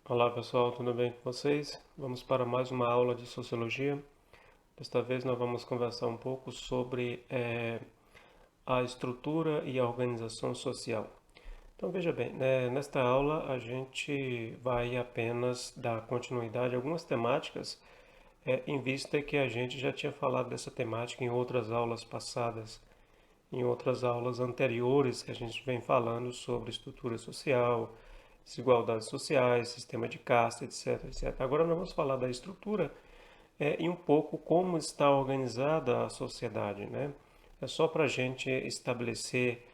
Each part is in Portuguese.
Olá pessoal, tudo bem com vocês? Vamos para mais uma aula de Sociologia. Desta vez nós vamos conversar um pouco sobre a estrutura e a organização social. Então veja bem, nesta aula a gente vai apenas dar continuidade a algumas temáticas, em vista que a gente já tinha falado dessa temática em outras aulas passadas, em outras aulas anteriores que a gente vem falando sobre estrutura social, desigualdades sociais, sistema de casta, etc, etc. Agora nós vamos falar da estrutura e um pouco como está organizada a sociedade, né? É só para a gente estabelecer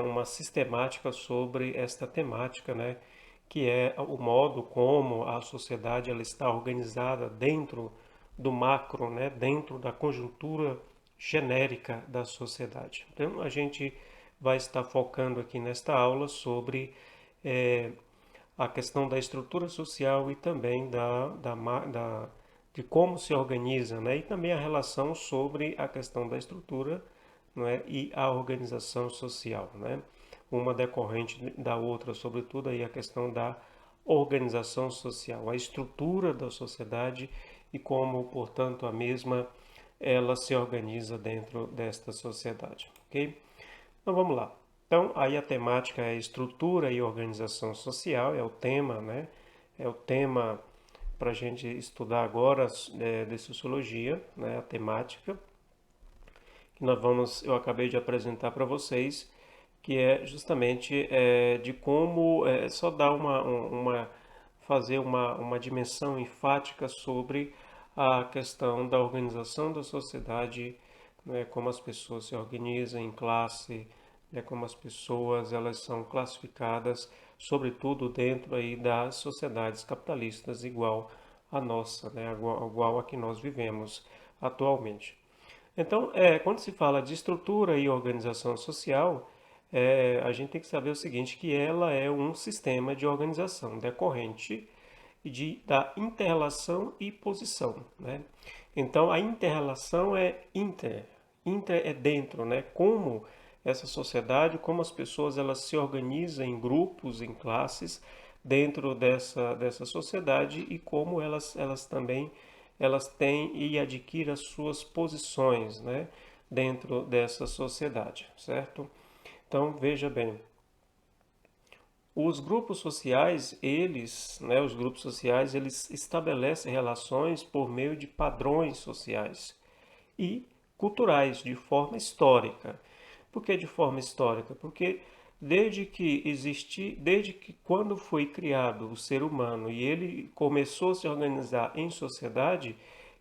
uma sistemática sobre esta temática, né? Que é o modo como a sociedade ela está organizada dentro do macro, né? Dentro da conjuntura genérica da sociedade. Então, a gente vai estar focando aqui nesta aula sobre eh, a questão da estrutura social e também de como se organiza, né? E também a relação sobre a questão da estrutura, não é? E a organização social, né? Uma decorrente da outra, sobretudo aí a questão da organização social, a estrutura da sociedade e como, portanto, a mesma ela se organiza dentro desta sociedade, ok? Então vamos lá. Então aí a temática é estrutura e organização social, é o tema, né? É o tema para a gente estudar agora de sociologia, né? A temática que eu acabei de apresentar para vocês, que é justamente de como só dar fazer uma dimensão enfática sobre a questão da organização da sociedade, né, como as pessoas se organizam em classe, né, como as pessoas elas são classificadas, sobretudo dentro aí das sociedades capitalistas igual a nossa, né, igual a que nós vivemos atualmente. Então, quando se fala de estrutura e organização social, a gente tem que saber o seguinte, que ela é um sistema de organização decorrente da interrelação e posição, né? Então, a interrelação é inter é dentro, né? Como essa sociedade, como as pessoas elas se organizam em grupos, em classes dentro dessa sociedade e como elas também elas têm e adquirem as suas posições, né, dentro dessa sociedade, certo? Então veja bem, os grupos sociais, os grupos sociais, eles estabelecem relações por meio de padrões sociais e culturais de forma histórica. Por que de forma histórica? Porque desde que quando foi criado o ser humano e ele começou a se organizar em sociedade,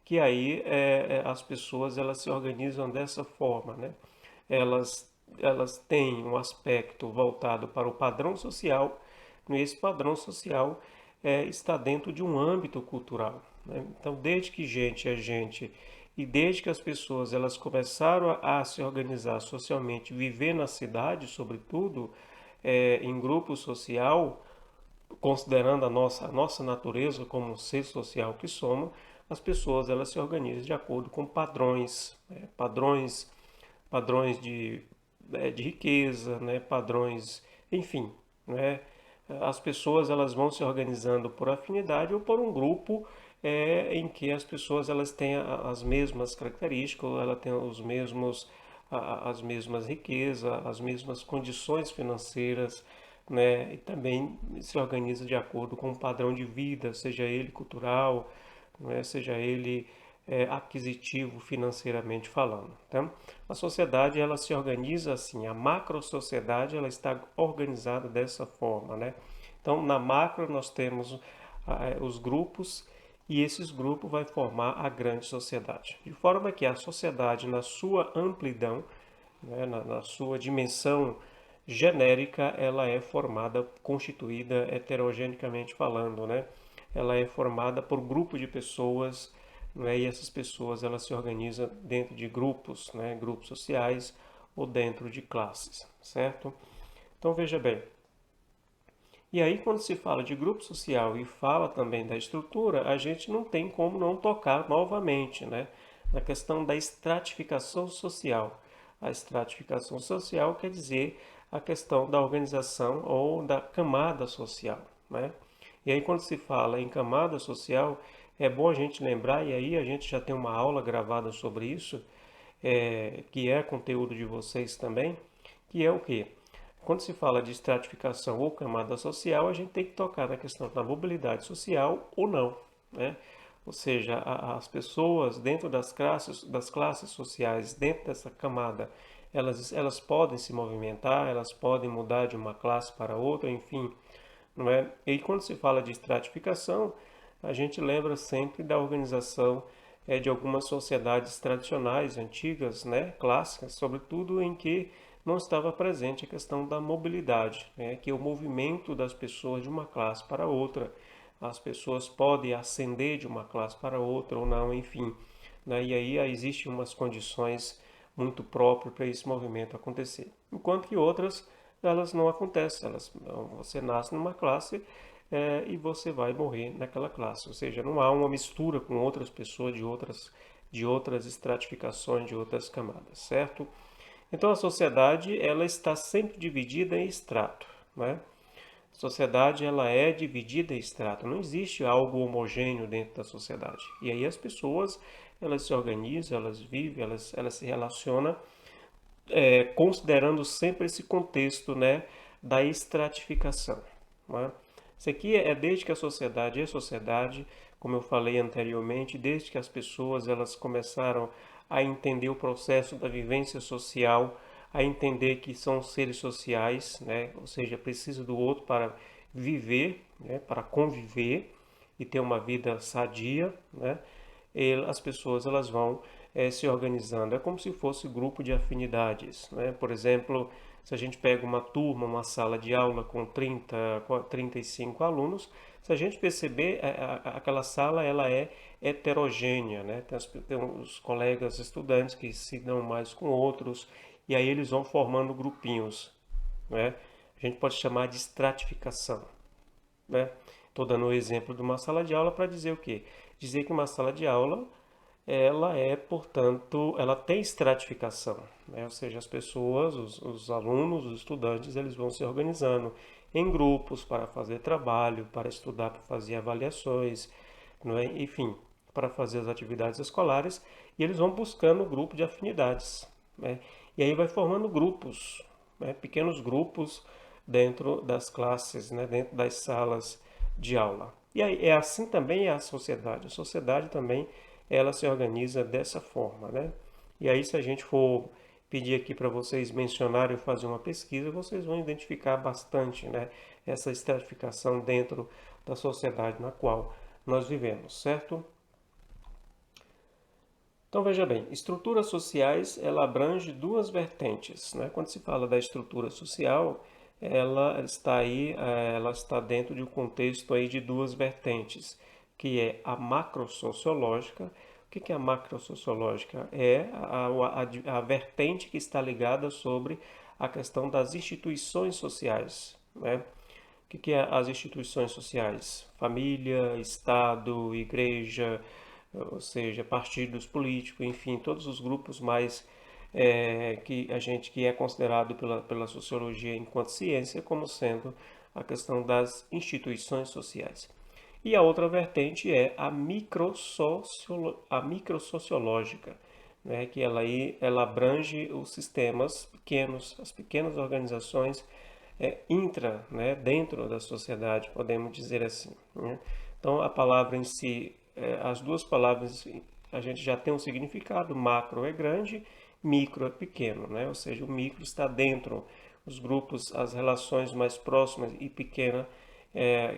que aí as pessoas elas se organizam dessa forma, né? Elas têm um aspecto voltado para o padrão social, e esse padrão social está dentro de um âmbito cultural, né? Então, desde que gente é gente e desde que as pessoas elas começaram a se organizar socialmente, viver na cidade, sobretudo, em grupo social, considerando a nossa natureza como um ser social que somos, as pessoas elas se organizam de acordo com padrões, padrões de riqueza, né, padrões, enfim, né, as pessoas elas vão se organizando por afinidade ou por um grupo em que as pessoas elas têm as mesmas características, ela tem as mesmas riquezas, as mesmas condições financeiras, né, e também se organiza de acordo com um padrão de vida, seja ele cultural, né, seja ele aquisitivo financeiramente falando. Então, a sociedade ela se organiza assim, a macro sociedade ela está organizada dessa forma, né? Então, na macro nós temos os grupos e esses grupos vai formar a grande sociedade. De forma que a sociedade na sua amplidão, né, na sua dimensão genérica, ela é formada, constituída heterogeneamente falando, né? Ela é formada por grupo de pessoas, né? E essas pessoas elas se organizam dentro de grupos, né? Grupos sociais ou dentro de classes, certo? Então veja bem. E aí quando se fala de grupo social e fala também da estrutura, a gente não tem como não tocar novamente, né? Na questão da estratificação social. A estratificação social quer dizer a questão da organização ou da camada social, né? E aí quando se fala em camada social, é bom a gente lembrar, e aí a gente já tem uma aula gravada sobre isso, que é conteúdo de vocês também, que é o quê? Quando se fala de estratificação ou camada social, a gente tem que tocar na questão da mobilidade social ou não, né? Ou seja, as pessoas dentro das classes sociais, dentro dessa camada, elas podem se movimentar, elas podem mudar de uma classe para outra, enfim, não é? E quando se fala de estratificação, a gente lembra sempre da organização de algumas sociedades tradicionais, antigas, né, clássicas, sobretudo em que não estava presente a questão da mobilidade, né, que é o movimento das pessoas de uma classe para outra. As pessoas podem ascender de uma classe para outra ou não, enfim. Né, e aí existem umas condições muito próprias para esse movimento acontecer. Enquanto que outras elas não acontecem. Você nasce numa classe e você vai morrer naquela classe. Ou seja, não há uma mistura com outras pessoas de outras estratificações, de outras camadas, certo? Então a sociedade ela está sempre dividida em estrato, né? A sociedade ela é dividida em estrato, não existe algo homogêneo dentro da sociedade. E aí as pessoas elas se organizam, elas vivem, elas se relacionam considerando sempre esse contexto, né, da estratificação. Né? Isso aqui é desde que a sociedade é sociedade, como eu falei anteriormente, desde que as pessoas elas começaram a entender o processo da vivência social, a entender que são seres sociais, né? Ou seja, precisa do outro para viver, né? Para conviver e ter uma vida sadia, né? As pessoas elas vão se organizando. É como se fosse grupo de afinidades, né? Por exemplo, se a gente pega uma turma, uma sala de aula com 35 alunos, se a gente perceber, aquela sala ela é heterogênea, né? Tem os colegas estudantes que se dão mais com outros, e aí eles vão formando grupinhos, né? A gente pode chamar de estratificação, né? Estou dando o exemplo de uma sala de aula para dizer o quê? Dizer que uma sala de aula ela é, portanto, ela tem estratificação, né? Ou seja, as pessoas, os alunos, os estudantes, eles vão se organizando em grupos para fazer trabalho, para estudar, para fazer avaliações, não é? Enfim, para fazer as atividades escolares, e eles vão buscando o grupo de afinidades, né? E aí vai formando grupos, né? Pequenos grupos dentro das classes, né? Dentro das salas de aula. E aí, é assim também é a sociedade. A sociedade também ela se organiza dessa forma, né? E aí, se a gente for pedir aqui para vocês mencionarem ou fazer uma pesquisa, vocês vão identificar bastante, né, essa estratificação dentro da sociedade na qual nós vivemos, certo? Então veja bem, estruturas sociais ela abrange duas vertentes, né? Quando se fala da estrutura social, ela está aí, ela está dentro de um contexto aí de duas vertentes, que é a macrosociológica. O que é a macrosociológica? É a vertente que está ligada sobre a questão das instituições sociais, né? O que é as instituições sociais? Família, Estado, igreja, ou seja, partidos políticos, enfim, todos os grupos mais que é considerado pela sociologia enquanto ciência como sendo a questão das instituições sociais. E a outra vertente é a microsociológica, né, que ela abrange os sistemas pequenos, as pequenas organizações né, dentro da sociedade, podemos dizer assim. Né? Então, a palavra em si, as duas palavras, a gente já tem um significado, macro é grande, micro é pequeno, né? Ou seja, o micro está dentro, os grupos, as relações mais próximas e pequena,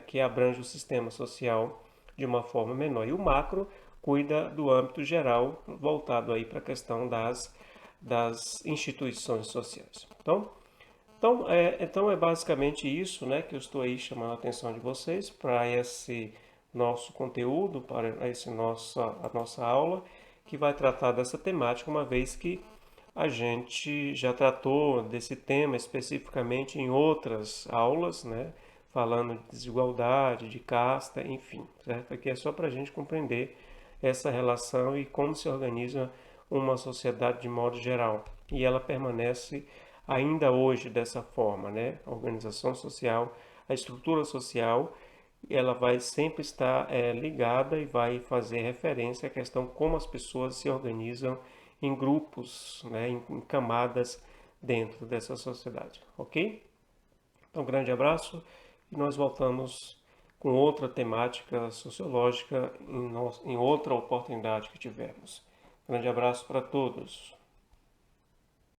que abrange o sistema social de uma forma menor. E o macro cuida do âmbito geral, voltado aí para a questão das instituições sociais. Então é basicamente isso, né, que eu estou aí chamando a atenção de vocês para esse nosso conteúdo, para a nossa aula, que vai tratar dessa temática, uma vez que a gente já tratou desse tema especificamente em outras aulas, né, falando de desigualdade, de casta, enfim, certo? Aqui é só para a gente compreender essa relação e como se organiza uma sociedade de modo geral. E ela permanece ainda hoje dessa forma, né? A organização social, a estrutura social e ela vai sempre estar ligada e vai fazer referência à questão como as pessoas se organizam em grupos, né, em camadas dentro dessa sociedade, ok? Então, um grande abraço e nós voltamos com outra temática sociológica em outra oportunidade que tivermos. Grande abraço para todos.